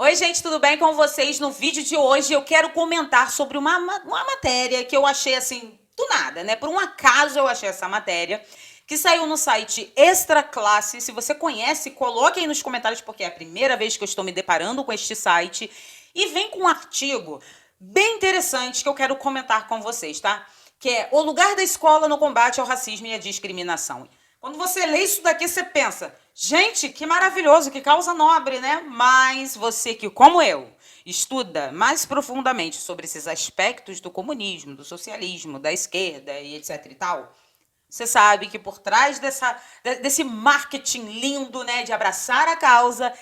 Oi, gente, tudo bem com vocês? No vídeo de hoje eu quero comentar sobre uma matéria que eu achei assim, do nada, né? Por um acaso eu achei essa matéria, que saiu no site Extra Classe. Se você conhece, coloque aí nos comentários, porque é a primeira vez que eu estou me deparando com este site. E vem com um artigo bem interessante que eu quero comentar com vocês, tá? Que é o lugar da escola no combate ao racismo e à discriminação. Quando você lê isso daqui, você pensa, gente, que maravilhoso, que causa nobre, né? Mas você que, como eu, estuda mais profundamente sobre esses aspectos do comunismo, do socialismo, da esquerda e etc e tal, você sabe que por trás desse marketing lindo, né, de abraçar a causa,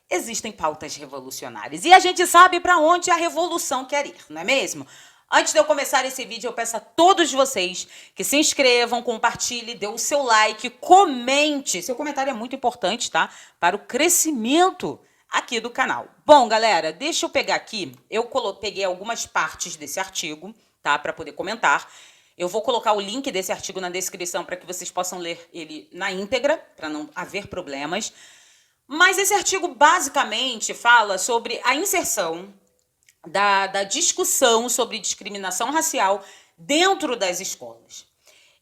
existem pautas revolucionárias. E a gente sabe para onde a revolução quer ir, não é mesmo? Antes de eu começar esse vídeo, eu peço a todos vocês que se inscrevam, compartilhem, dê o seu like, comente. Seu comentário é muito importante, tá? Para o crescimento aqui do canal. Bom, galera, deixa eu pegar aqui. Eu peguei algumas partes desse artigo, tá? Para poder comentar. Eu vou colocar o link desse artigo na descrição para que vocês possam ler ele na íntegra, para não haver problemas. Mas esse artigo basicamente fala sobre a inserção da discussão sobre discriminação racial dentro das escolas.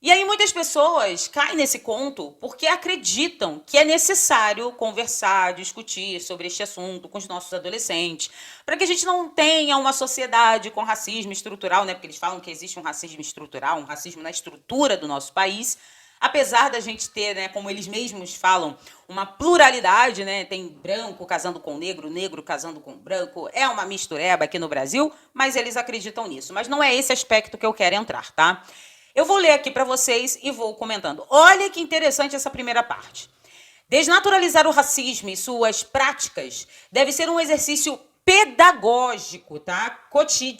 E aí muitas pessoas caem nesse conto porque acreditam que é necessário conversar, discutir sobre este assunto com os nossos adolescentes, para que a gente não tenha uma sociedade com racismo estrutural, né? Porque eles falam que existe um racismo estrutural, um racismo na estrutura do nosso país. Apesar da gente ter, né, como eles mesmos falam, uma pluralidade, né, tem branco casando com negro, negro casando com branco, é uma mistureba aqui no Brasil, mas eles acreditam nisso. Mas não é esse aspecto que eu quero entrar, tá? Eu vou ler aqui para vocês e vou comentando. Olha que interessante essa primeira parte. Desnaturalizar o racismo e suas práticas deve ser um exercício pedagógico, tá?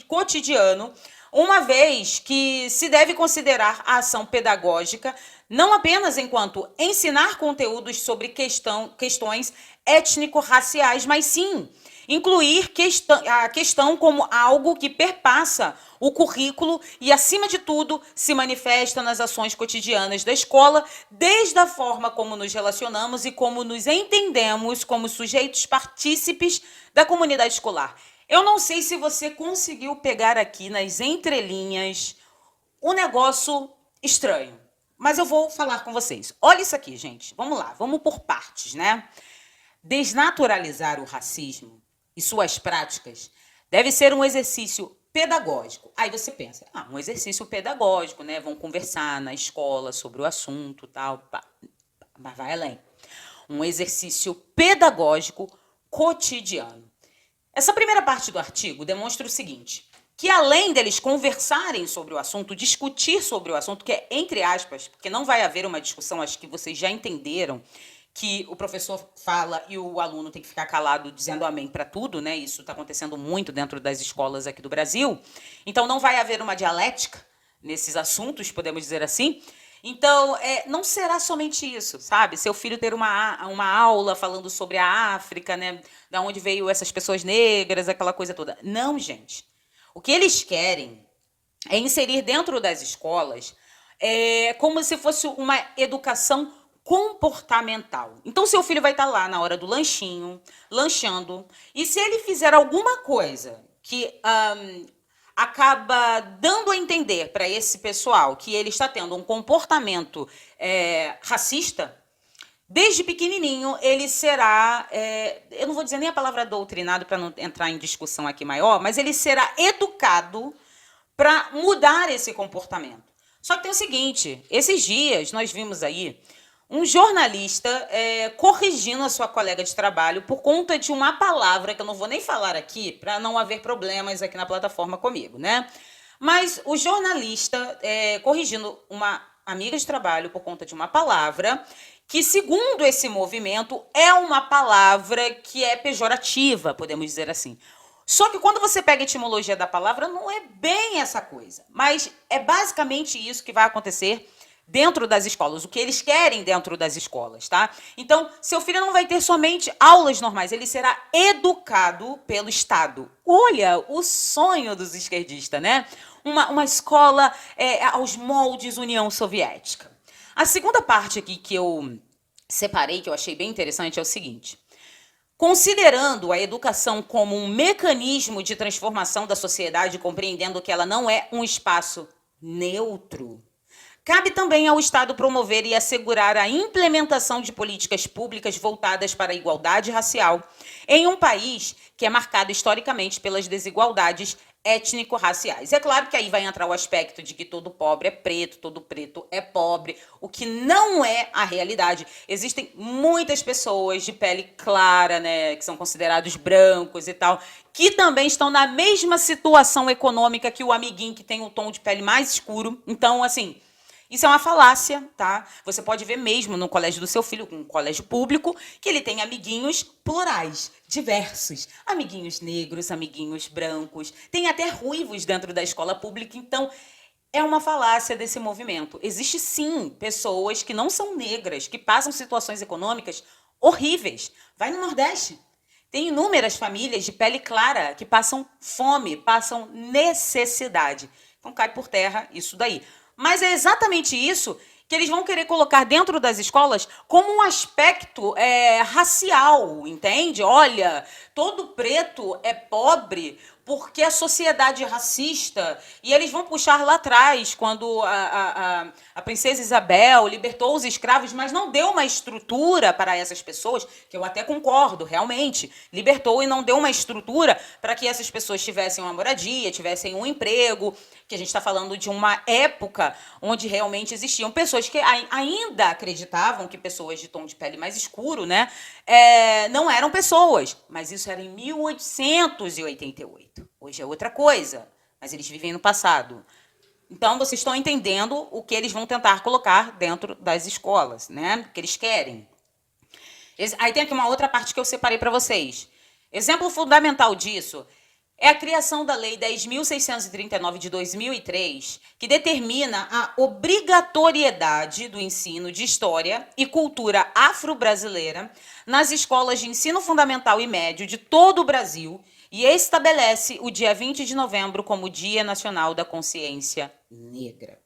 Cotidiano, uma vez que se deve considerar a ação pedagógica não apenas enquanto ensinar conteúdos sobre questões étnico-raciais, mas sim incluir a questão como algo que perpassa o currículo e, acima de tudo, se manifesta nas ações cotidianas da escola, desde a forma como nos relacionamos e como nos entendemos como sujeitos partícipes da comunidade escolar. Eu não sei se você conseguiu pegar aqui nas entrelinhas um negócio estranho, mas eu vou falar com vocês. Olha isso aqui, gente. Vamos lá, vamos por partes, né? Desnaturalizar o racismo e suas práticas deve ser um exercício pedagógico. Aí você pensa, um exercício pedagógico, né? Vão conversar na escola sobre o assunto, tal, mas vai além. Um exercício pedagógico cotidiano. Essa primeira parte do artigo demonstra o seguinte, que além deles conversarem sobre o assunto, discutir sobre o assunto, que é entre aspas, porque não vai haver uma discussão, acho que vocês já entenderam, que o professor fala e o aluno tem que ficar calado dizendo amém para tudo, né? Isso está acontecendo muito dentro das escolas aqui do Brasil. Então, não vai haver uma dialética nesses assuntos, podemos dizer assim. Então, não será somente isso, sabe? Seu filho ter uma aula falando sobre a África, né? Da onde veio essas pessoas negras, aquela coisa toda. Não, gente. O que eles querem é inserir dentro das escolas como se fosse uma educação comportamental. Então, seu filho vai estar lá na hora do lanchinho, lanchando, e se ele fizer alguma coisa que acaba dando a entender para esse pessoal que ele está tendo um comportamento racista, desde pequenininho ele será, eu não vou dizer nem a palavra doutrinado para não entrar em discussão aqui maior, mas ele será educado para mudar esse comportamento. Só que tem o seguinte, esses dias nós vimos aí um jornalista corrigindo a sua colega de trabalho por conta de uma palavra que eu não vou nem falar aqui para não haver problemas aqui na plataforma comigo, né? Mas o jornalista corrigindo uma amiga de trabalho por conta de uma palavra que, segundo esse movimento, é uma palavra que é pejorativa, podemos dizer assim. Só que quando você pega a etimologia da palavra, não é bem essa coisa. Mas é basicamente isso que vai acontecer dentro das escolas, o que eles querem dentro das escolas, tá? Então, seu filho não vai ter somente aulas normais, ele será educado pelo Estado. Olha, o sonho dos esquerdistas, né? Uma escola aos moldes União Soviética. A segunda parte aqui que eu separei, que eu achei bem interessante, é o seguinte. Considerando a educação como um mecanismo de transformação da sociedade, compreendendo que ela não é um espaço neutro, cabe também ao Estado promover e assegurar a implementação de políticas públicas voltadas para a igualdade racial em um país que é marcado historicamente pelas desigualdades étnico-raciais. É claro que aí vai entrar o aspecto de que todo pobre é preto, todo preto é pobre, o que não é a realidade. Existem muitas pessoas de pele clara, né, que são considerados brancos e tal, que também estão na mesma situação econômica que o amiguinho que tem um tom de pele mais escuro. Então, assim, isso é uma falácia, tá? Você pode ver mesmo no colégio do seu filho, um colégio público, que ele tem amiguinhos plurais, diversos. Amiguinhos negros, amiguinhos brancos, tem até ruivos dentro da escola pública. Então, é uma falácia desse movimento. Existe, sim, pessoas que não são negras, que passam situações econômicas horríveis. Vai no Nordeste. Tem inúmeras famílias de pele clara que passam fome, passam necessidade. Então, cai por terra isso daí. Mas é exatamente isso que eles vão querer colocar dentro das escolas como um aspecto racial, entende? Olha, todo preto é pobre porque a sociedade é racista. E eles vão puxar lá atrás, quando a princesa Isabel libertou os escravos, mas não deu uma estrutura para essas pessoas, que eu até concordo, realmente. Libertou e não deu uma estrutura para que essas pessoas tivessem uma moradia, tivessem um emprego, que a gente está falando de uma época onde realmente existiam pessoas que ainda acreditavam que pessoas de tom de pele mais escuro, né, não eram pessoas. Mas isso era em 1888. Hoje é outra coisa, mas eles vivem no passado. Então, vocês estão entendendo o que eles vão tentar colocar dentro das escolas, né, que eles querem. Aí tem aqui uma outra parte que eu separei para vocês. Exemplo fundamental disso é a criação da Lei 10.639 de 2003, que determina a obrigatoriedade do ensino de história e cultura afro-brasileira nas escolas de ensino fundamental e médio de todo o Brasil e estabelece o dia 20 de novembro como Dia Nacional da Consciência Negra.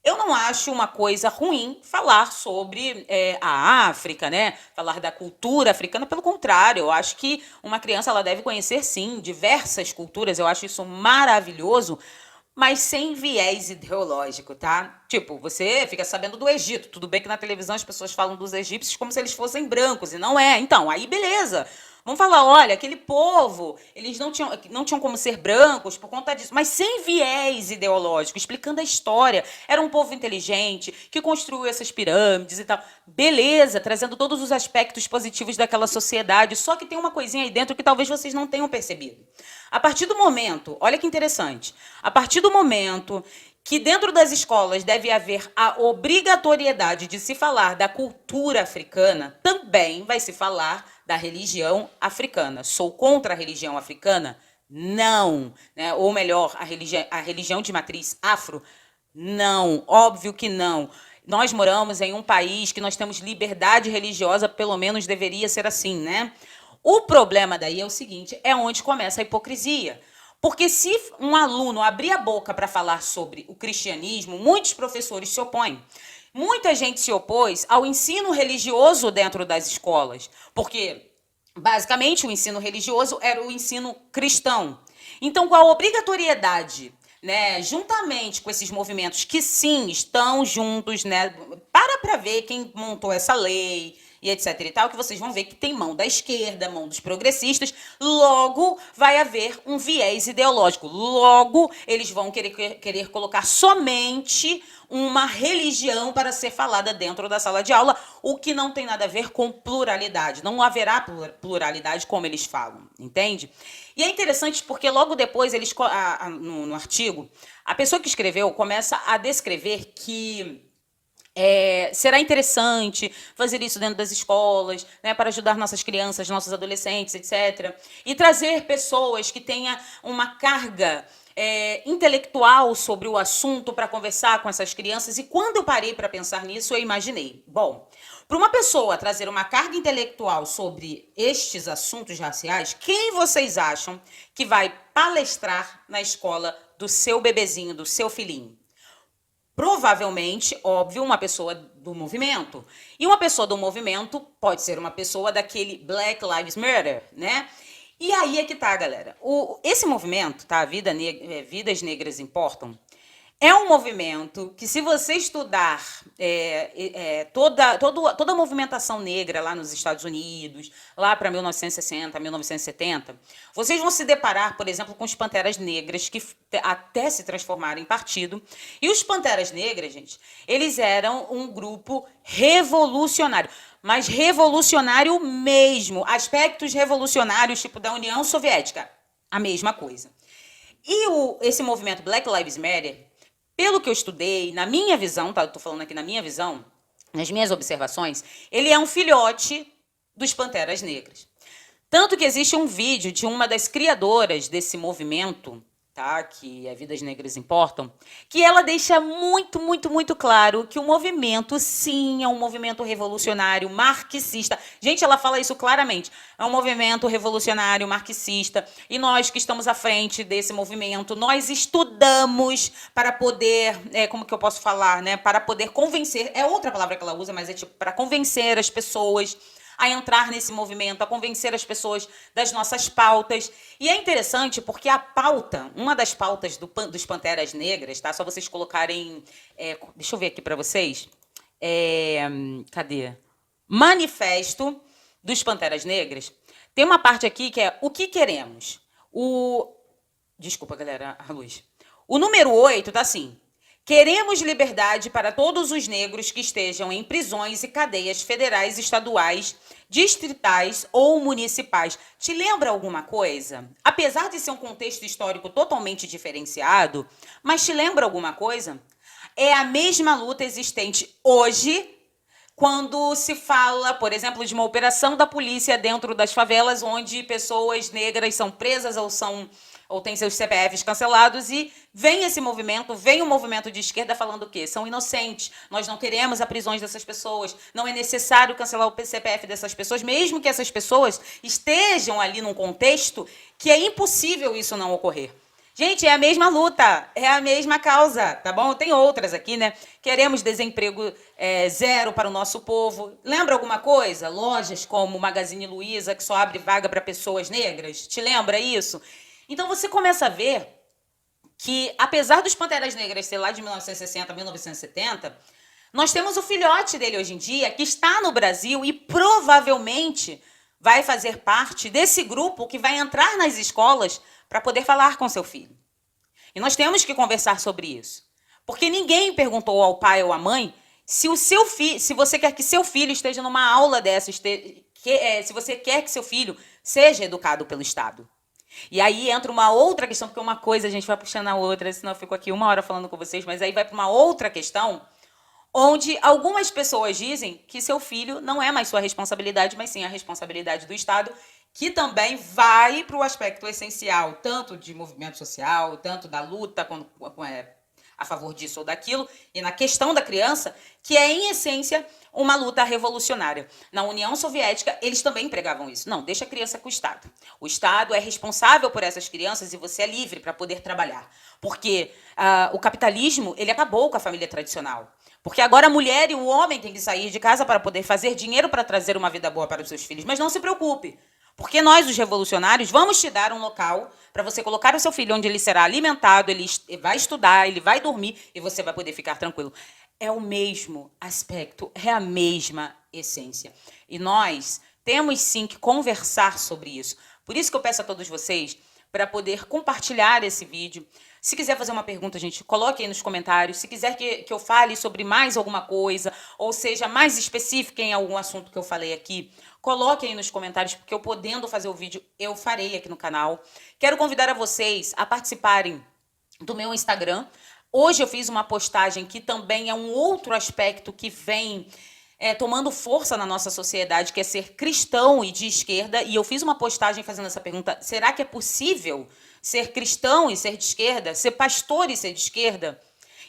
Eu não acho uma coisa ruim falar sobre a África, né? Falar da cultura africana. Pelo contrário, eu acho que uma criança ela deve conhecer, sim, diversas culturas. Eu acho isso maravilhoso, mas sem viés ideológico, tá? Tipo, você fica sabendo do Egito. Tudo bem que na televisão as pessoas falam dos egípcios como se eles fossem brancos, e não é. Então, aí beleza. Vamos falar, olha, aquele povo, eles não tinham como ser brancos por conta disso, mas sem viés ideológico, explicando a história. Era um povo inteligente, que construiu essas pirâmides e tal. Beleza, trazendo todos os aspectos positivos daquela sociedade, só que tem uma coisinha aí dentro que talvez vocês não tenham percebido. A partir do momento, olha que interessante, a partir do momento que dentro das escolas deve haver a obrigatoriedade de se falar da cultura africana, também vai se falar da religião africana. Sou contra a religião africana? Não. Né? Ou melhor, a religião de matriz afro? Não. Óbvio que não. Nós moramos em um país que nós temos liberdade religiosa, pelo menos deveria ser assim, né? O problema daí é o seguinte, é onde começa a hipocrisia. Porque se um aluno abrir a boca para falar sobre o cristianismo, muitos professores se opõem. Muita gente se opôs ao ensino religioso dentro das escolas, porque, basicamente, o ensino religioso era o ensino cristão. Então, com a obrigatoriedade, né, juntamente com esses movimentos que, sim, estão juntos, né, para ver quem montou essa lei, e etc e tal, que vocês vão ver que tem mão da esquerda, mão dos progressistas, logo vai haver um viés ideológico, logo eles vão querer colocar somente uma religião para ser falada dentro da sala de aula, o que não tem nada a ver com pluralidade, não haverá pluralidade como eles falam, entende? E é interessante porque logo depois, eles no artigo, a pessoa que escreveu começa a descrever que será interessante fazer isso dentro das escolas, né, para ajudar nossas crianças, nossos adolescentes, etc. E trazer pessoas que tenham uma carga intelectual sobre o assunto para conversar com essas crianças. E quando eu parei para pensar nisso, eu imaginei, bom, para uma pessoa trazer uma carga intelectual sobre estes assuntos raciais, quem vocês acham que vai palestrar na escola do seu bebezinho, do seu filhinho? provavelmente, óbvio, uma pessoa do movimento. E uma pessoa do movimento pode ser uma pessoa daquele Black Lives Matter, né? E aí é que tá, galera. Esse movimento, tá? Vidas Negras Importam, é um movimento que, se você estudar toda a movimentação negra lá nos Estados Unidos, lá para 1960, 1970, vocês vão se deparar, por exemplo, com os Panteras Negras, que até se transformaram em partido. E os Panteras Negras, gente, eles eram um grupo revolucionário, mas revolucionário mesmo. Aspectos revolucionários, tipo da União Soviética, a mesma coisa. E esse movimento Black Lives Matter, pelo que eu estudei, na minha visão, tá? Eu tô falando aqui na minha visão, nas minhas observações, ele é um filhote dos Panteras Negras. Tanto que existe um vídeo de uma das criadoras desse movimento, tá? Que é Vidas Negras Importam, que ela deixa muito, muito, muito claro que o movimento, sim, é um movimento revolucionário, marxista. Gente, ela fala isso claramente. É um movimento revolucionário, marxista, e nós que estamos à frente desse movimento, nós estudamos para poder, como que eu posso falar, né? Para poder convencer, é outra palavra que ela usa, mas é tipo, para convencer as pessoas a entrar nesse movimento, a convencer as pessoas das nossas pautas. E é interessante porque a pauta, uma das pautas dos Panteras Negras, tá? Só vocês colocarem, deixa eu ver aqui para vocês, cadê? Manifesto dos Panteras Negras. Tem uma parte aqui que é o que queremos. Desculpa, galera, a luz. O número 8 tá assim: queremos liberdade para todos os negros que estejam em prisões e cadeias federais, estaduais, distritais ou municipais. Te lembra alguma coisa? Apesar de ser um contexto histórico totalmente diferenciado, mas te lembra alguma coisa? É a mesma luta existente hoje, quando se fala, por exemplo, de uma operação da polícia dentro das favelas, onde pessoas negras são presas ou têm seus CPFs cancelados, e vem esse movimento, vem um movimento de esquerda falando o quê? São inocentes, nós não queremos a prisões dessas pessoas, não é necessário cancelar o CPF dessas pessoas, mesmo que essas pessoas estejam ali num contexto que é impossível isso não ocorrer. Gente, é a mesma luta, é a mesma causa, tá bom? Tem outras aqui, né? Queremos desemprego zero para o nosso povo. Lembra alguma coisa? Lojas como Magazine Luiza, que só abre vaga para pessoas negras. Te lembra isso? Então você começa a ver que, apesar dos Panteras Negras ser lá de 1960, 1970, nós temos o filhote dele hoje em dia, que está no Brasil e provavelmente vai fazer parte desse grupo que vai entrar nas escolas para poder falar com seu filho. E nós temos que conversar sobre isso. Porque ninguém perguntou ao pai ou à mãe se você quer que seu filho esteja numa aula dessa, se você quer que seu filho seja educado pelo Estado. E aí entra uma outra questão, porque uma coisa a gente vai puxando a outra, senão eu fico aqui 1 hora falando com vocês, mas aí vai para uma outra questão, onde algumas pessoas dizem que seu filho não é mais sua responsabilidade, mas sim a responsabilidade do Estado, que também vai para o aspecto essencial, tanto de movimento social, tanto da luta a favor disso ou daquilo, e na questão da criança, que é, em essência, uma luta revolucionária. Na União Soviética, eles também pregavam isso. Não, deixa a criança com o Estado. O Estado é responsável por essas crianças e você é livre para poder trabalhar. Porque o capitalismo, ele acabou com a família tradicional. Porque agora a mulher e o homem têm que sair de casa para poder fazer dinheiro para trazer uma vida boa para os seus filhos. Mas não se preocupe, porque nós, os revolucionários, vamos te dar um local para você colocar o seu filho onde ele será alimentado, ele vai estudar, ele vai dormir e você vai poder ficar tranquilo. É o mesmo aspecto, é a mesma essência. E nós temos sim que conversar sobre isso. Por isso que eu peço a todos vocês para poder compartilhar esse vídeo. Se quiser fazer uma pergunta, gente, coloque aí nos comentários. Se quiser que eu fale sobre mais alguma coisa, ou seja, mais específica em algum assunto que eu falei aqui, coloque aí nos comentários, porque eu podendo fazer o vídeo, eu farei aqui no canal. Quero convidar a vocês a participarem do meu Instagram. Hoje eu fiz uma postagem que também é um outro aspecto que vem tomando força na nossa sociedade, que é ser cristão e de esquerda. E eu fiz uma postagem fazendo essa pergunta: será que é possível ser cristão e ser de esquerda? Ser pastor e ser de esquerda?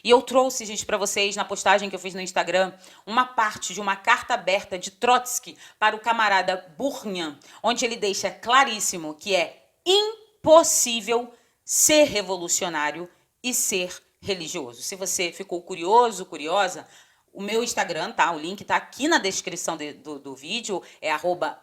E eu trouxe, gente, para vocês, na postagem que eu fiz no Instagram, uma parte de uma carta aberta de Trotsky para o camarada Burnian, onde ele deixa claríssimo que é impossível ser revolucionário e ser religioso. Se você ficou curioso, curiosa, o meu Instagram, tá? O link tá aqui na descrição do vídeo, é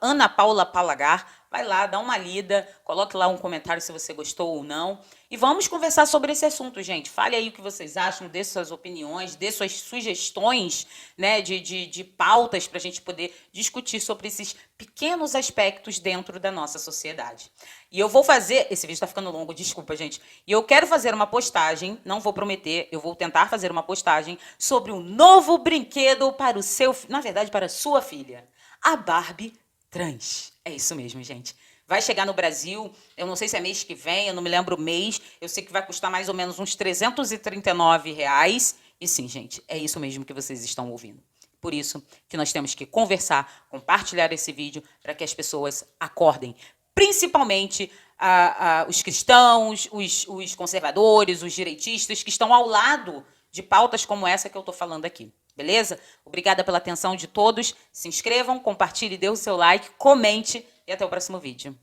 @AnaPaulaPalagar. Vai lá, dá uma lida, coloque lá um comentário se você gostou ou não. E vamos conversar sobre esse assunto, gente. Fale aí o que vocês acham, dê suas opiniões, dê suas sugestões, né, de pautas para a gente poder discutir sobre esses pequenos aspectos dentro da nossa sociedade. E eu vou fazer... Esse vídeo está ficando longo, desculpa, gente. E eu quero fazer uma postagem, não vou prometer, eu vou tentar fazer uma postagem sobre um novo brinquedo para o seu... Na verdade, para a sua filha. A Barbie trans. É isso mesmo, gente. Vai chegar no Brasil, eu não sei se é mês que vem, eu não me lembro o mês, eu sei que vai custar mais ou menos uns R$ 339. E sim, gente, é isso mesmo que vocês estão ouvindo. Por isso que nós temos que conversar, compartilhar esse vídeo para que as pessoas acordem. Principalmente os cristãos, os conservadores, os direitistas que estão ao lado de pautas como essa que eu estou falando aqui. Beleza? Obrigada pela atenção de todos. Se inscrevam, compartilhe, dê o seu like, comente e até o próximo vídeo.